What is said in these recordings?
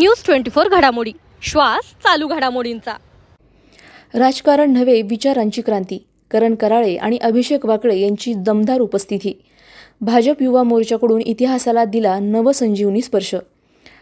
News 24 घडामोडी, श्वास चालू घडामोडींचा। राजकारण नव्हे, विचारांची क्रांती। करण कराळे आणि अभिषेक वाकळे यांची दमदार उपस्थिती। भाजप युवा मोर्चाकडून इतिहासाला दिला नवसंजीवनी स्पर्श।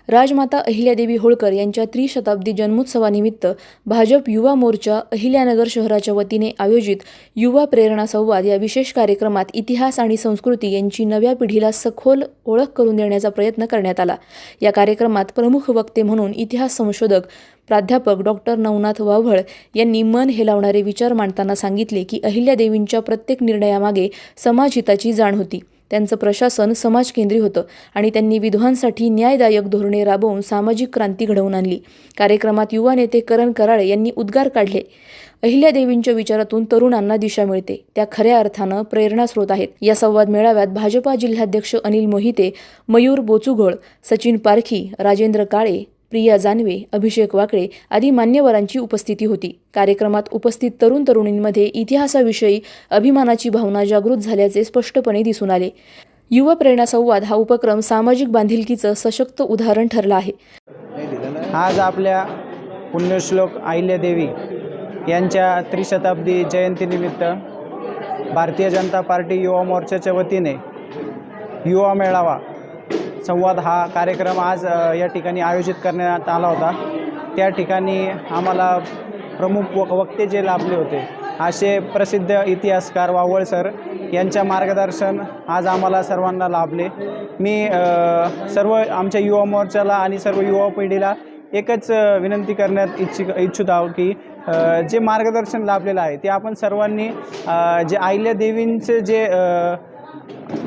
राजमाता अहिल्यादेवी होळकर यांच्या त्रिशताब्दी जन्मोत्सवानिमित्त भाजप युवा मोर्चा अहिल्यानगर शहराच्या वतीने आयोजित युवा प्रेरणा संवाद या विशेष कार्यक्रमात इतिहास आणि संस्कृती यांची नव्या पिढीला सखोल ओळख करून देण्याचा प्रयत्न करण्यात आला। या कार्यक्रमात प्रमुख वक्ते म्हणून इतिहास संशोधक प्राध्यापक डॉक्टर नवनाथ वाव्हळ यांनी मन हेलावणारे विचार मांडताना सांगितले की अहिल्यादेवींच्या प्रत्येक निर्णयामागे समाजहिताची जाण होती। त्यांचं प्रशासन समाजकेंद्री होतं आणि त्यांनी विधवांसाठी न्यायदायक धोरणे राबवून सामाजिक क्रांती घडवून आणली। कार्यक्रमात युवा नेते करण कराळे यांनी उद्गार काढले, अहिल्यादेवींच्या विचारातून तरुणांना दिशा मिळते, त्या खऱ्या अर्थानं प्रेरणास्रोत आहेत। या संवाद मेळाव्यात भाजपा जिल्हाध्यक्ष अनिल मोहिते, मयूर बोचुघोळ, सचिन पारखी, राजेंद्र काळे, प्रिया जानवे, अभिषेक वाकळे आदी मान्यवरांची उपस्थिती होती। कार्यक्रमात उपस्थित तरुण तरुणींमध्ये इतिहासाविषयी अभिमानाची भावना जागृत झाल्याचे स्पष्टपणे दिसून आले। युवा प्रेरणा संवाद हा उपक्रम सामाजिक बांधिलकीचं सशक्त उदाहरण ठरला आहे। आज आपल्या पुण्यश्लोक अहिल्यादेवी यांच्या त्रिशताब्दी जयंतीनिमित्त भारतीय जनता पार्टी युवा मोर्चाच्या वतीने युवा मेळावा संवाद हा कार्यक्रम आज या ठिकाणी आयोजित करण्यात आला होता। त्या ठिकाणी आम्हाला प्रमुख वक्ते जे लाभले होते असे प्रसिद्ध इतिहासकार वाव्हळ सर यांच्या मार्गदर्शन आज आम्हाला सर्वांना लाभले। मी सर्व आमच्या युवा मोर्चाला आणि सर्व युवा पिढीला एकच विनंती करण्यात इच्छित आहोत की जे मार्गदर्शन लाभलेलं आहे ते आपण सर्वांनी जे अहिल्यादेवींचे जे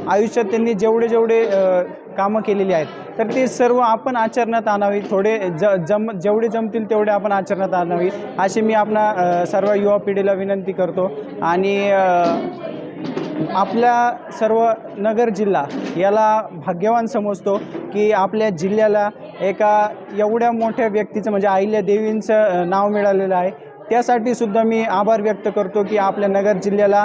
आयुष्यात त्यांनी जेवढे कामं केलेली आहेत तर ते सर्व आपण आचरणात आणावी, थोडे जेवढे जमतील तेवढे आपण आचरणात आणावी अशी मी आपणा सर्व युवा पिढीला विनंती करतो। आणि आपल्या सर्व नगर जिल्हा याला भाग्यवान समजतो की आपल्या जिल्ह्याला एका एवढ्या मोठ्या व्यक्तीचं म्हणजे अहिल्यादेवींचं नाव मिळालेलं आहे। त्यासाठी सुद्धा मी आभार व्यक्त करतो की आपल्या नगर जिल्ह्याला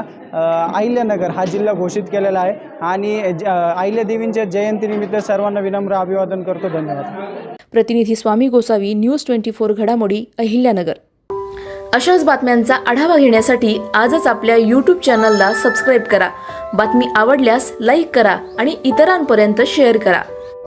अहिल्यानगर हा जिल्हा घोषित केलेला आहे। आणि अहिल्यादेवींच्या जयंतीनिमित्त सर्वांना विनम्र अभिवादन करतो। धन्यवाद। प्रतिनिधी स्वामी गोसावी, न्यूज 24 घडामोडी, अहिल्यानगर। अशाच बातम्यांचा आढावा घेण्यासाठी आजच आपल्या YouTube चॅनलला सबस्क्राईब करा। बातमी आवडल्यास लाईक करा आणि इतरांपर्यंत शेअर करा।